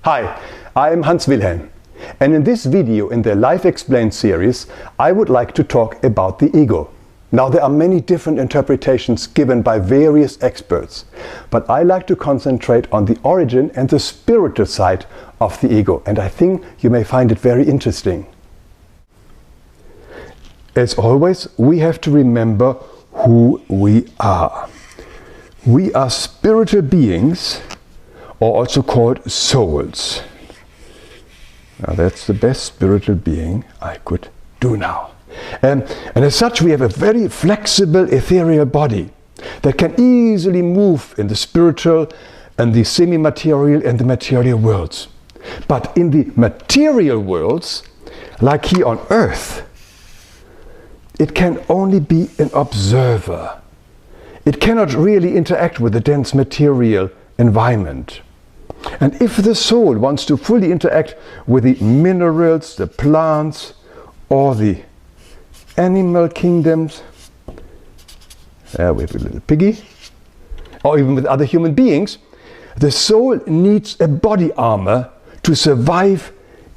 Hi, I'm Hans Wilhelm, and in this video in the Life Explained series I would like to talk about the ego. Now there are many different interpretations given by various experts, but I like to concentrate on the origin and the spiritual side of the ego, and I think you may find it very interesting. As always, we have to remember who we are. We are spiritual beings, or also called souls. Now that's the best spiritual being I could do now. And as such we have a very flexible ethereal body that can easily move in the spiritual and the semi-material and the material worlds. But in the material worlds, like here on earth, it can only be an observer. It cannot really interact with the dense material environment. And if the soul wants to fully interact with the minerals, the plants, or the animal kingdoms, there we have a little piggy, or even with other human beings, the soul needs a body armor to survive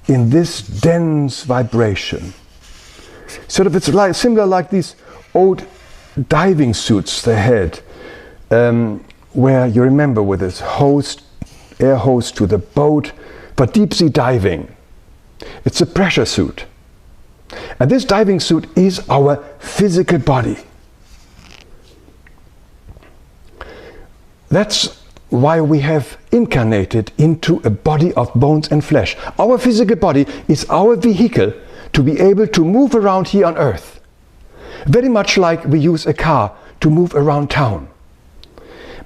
in this dense vibration. Sort of, it's like, similar like these old diving suits they had, where you remember with this air hose to the boat for deep sea diving. It's a pressure suit. And this diving suit is our physical body. That's why we have incarnated into a body of bones and flesh. Our physical body is our vehicle to be able to move around here on earth. Very much like we use a car to move around town.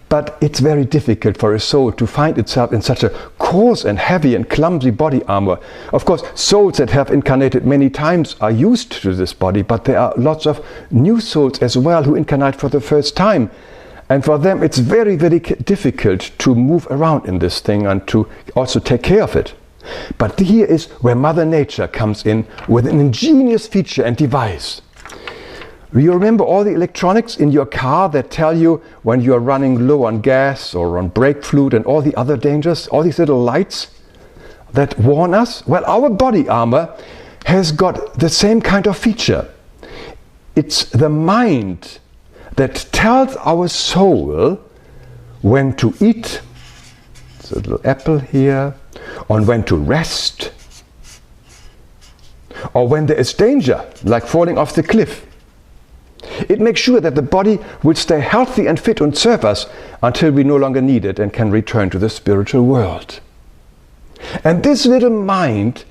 But it's very difficult for a soul to find itself in such a coarse and heavy and clumsy body armor. Of course, souls that have incarnated many times are used to this body, but there are lots of new souls as well who incarnate for the first time. And for them it's very, very difficult to move around in this thing and to also take care of it. But here is where Mother Nature comes in with an ingenious feature and device. You remember all the electronics in your car that tell you when you are running low on gas or on brake fluid and all the other dangers, all these little lights that warn us? Well, our body armor has got the same kind of feature. It's the mind that tells our soul when to eat, it's a little apple here, on when to rest, or when there is danger, like falling off the cliff. It makes sure that the body will stay healthy and fit and serve us until we no longer need it and can return to the spiritual world. And this little mind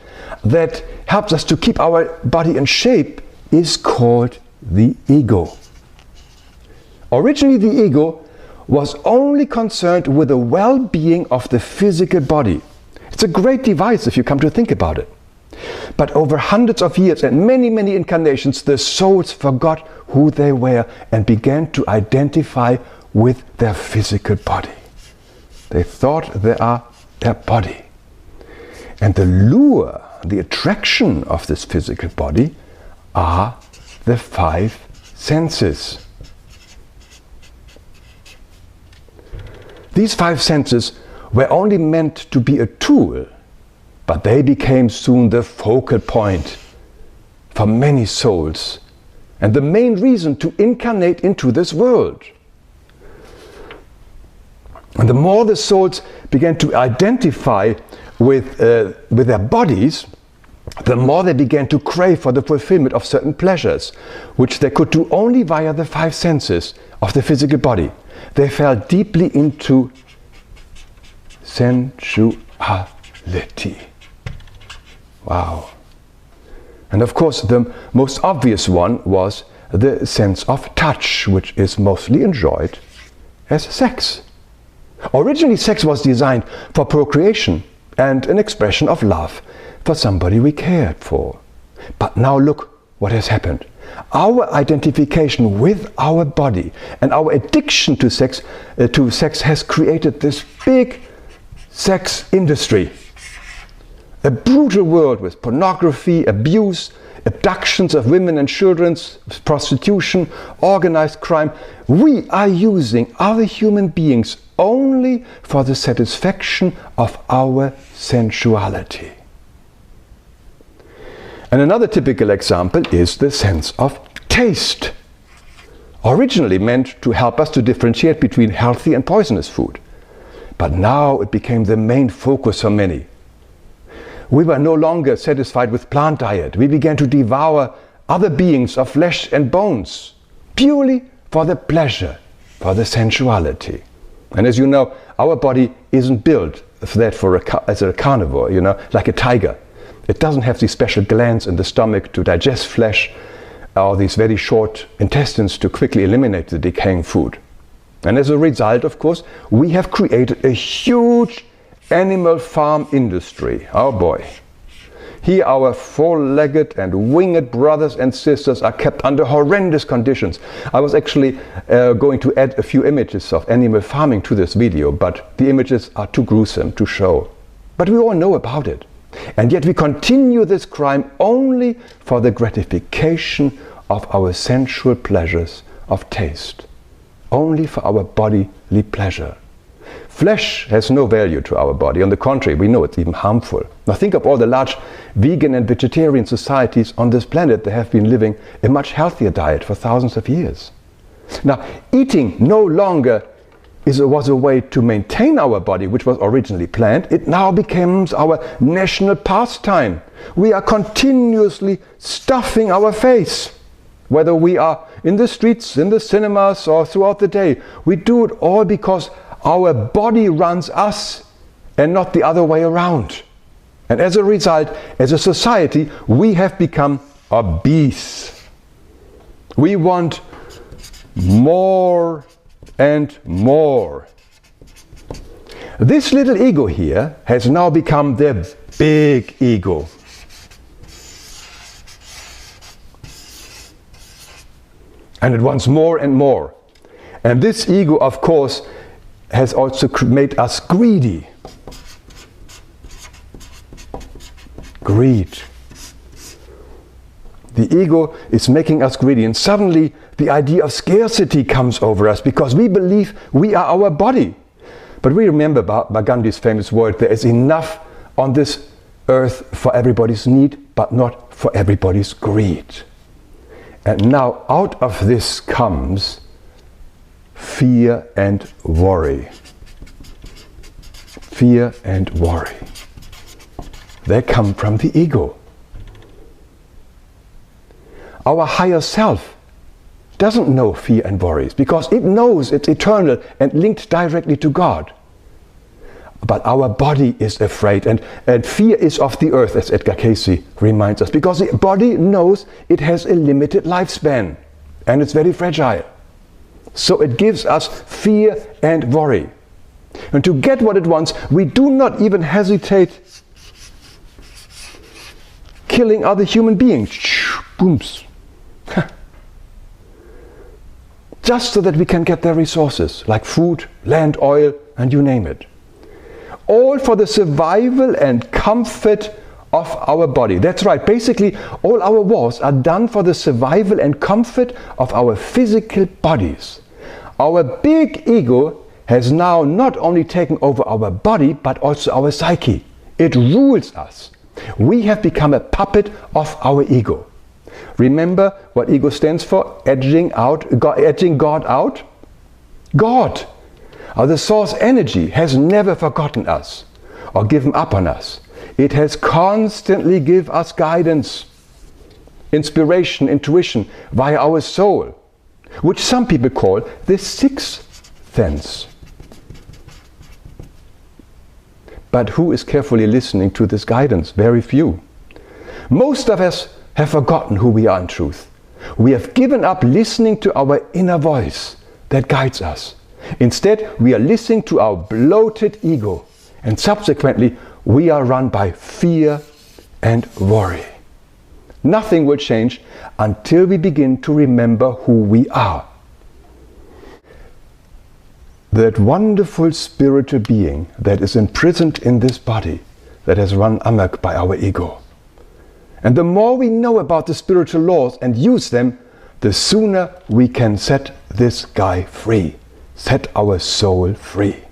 that helps us to keep our body in shape is called the ego. Originally the ego was only concerned with the well-being of the physical body. It's a great device if you come to think about it. But over hundreds of years and many, many incarnations, the souls forgot who they were and began to identify with their physical body. They thought they are their body. And the lure, the attraction of this physical body are the five senses. These five senses were only meant to be a tool, but they became soon the focal point for many souls and the main reason to incarnate into this world. And the more the souls began to identify with their bodies, the more they began to crave for the fulfillment of certain pleasures, which they could do only via the five senses of the physical body. They fell deeply into sensuality. Wow. And of course the most obvious one was the sense of touch, which is mostly enjoyed as sex. Originally sex was designed for procreation and an expression of love for somebody we cared for. But now look what has happened. Our identification with our body and our addiction to sex has created this big sex industry. A brutal world with pornography, abuse, abductions of women and children, prostitution, organized crime. We are using other human beings only for the satisfaction of our sensuality. And another typical example is the sense of taste, originally meant to help us to differentiate between healthy and poisonous food. But now it became the main focus for many. We were no longer satisfied with plant diet. We began to devour other beings of flesh and bones, purely for the pleasure, for the sensuality. And as you know, our body isn't built for that as a carnivore, like a tiger. It doesn't have these special glands in the stomach to digest flesh, or these very short intestines to quickly eliminate the decaying food. And as a result, of course, we have created a huge animal farm industry. Oh boy. Here our four-legged and winged brothers and sisters are kept under horrendous conditions. I was actually going to add a few images of animal farming to this video, but the images are too gruesome to show. But we all know about it. And yet we continue this crime only for the gratification of our sensual pleasures of taste. Only for our bodily pleasure. Flesh has no value to our body. On the contrary, we know it's even harmful. Now think of all the large vegan and vegetarian societies on this planet that have been living a much healthier diet for thousands of years. Now, eating no longer was a way to maintain our body, which was originally planned. It now becomes our national pastime. We are continuously stuffing our face. Whether we are in the streets, in the cinemas, or throughout the day, we do it all because our body runs us and not the other way around. And as a result, as a society, we have become obese. We want more and more. This little ego here has now become the big ego. And it wants more and more. And this ego, of course, has also made us greedy. Greed. The ego is making us greedy, and suddenly the idea of scarcity comes over us because we believe we are our body. But we remember Gandhi's famous word, there is enough on this earth for everybody's need, but not for everybody's greed. And now out of this comes fear and worry. Fear and worry. They come from the ego. Our higher self doesn't know fear and worries because it knows it's eternal and linked directly to God. But our body is afraid, and fear is of the earth, as Edgar Cayce reminds us, because the body knows it has a limited lifespan and it's very fragile. So it gives us fear and worry. And to get what it wants, we do not even hesitate killing other human beings. Booms. Just so that we can get their resources, like food, land, oil, and you name it. All for the survival and comfort of our body. That's right, basically all our wars are done for the survival and comfort of our physical bodies. Our big ego has now not only taken over our body, but also our psyche. It rules us. We have become a puppet of our ego. Remember what ego stands for? Edging God out? God, the source energy, has never forgotten us or given up on us. It has constantly given us guidance, inspiration, intuition via our soul, which some people call the sixth sense. But who is carefully listening to this guidance? Very few. Most of us have forgotten who we are in truth. We have given up listening to our inner voice that guides us. Instead, we are listening to our bloated ego, and subsequently we are run by fear and worry. Nothing will change until we begin to remember who we are. That wonderful spiritual being that is imprisoned in this body that has run amok by our ego. And the more we know about the spiritual laws and use them, the sooner we can set this guy free, set our soul free.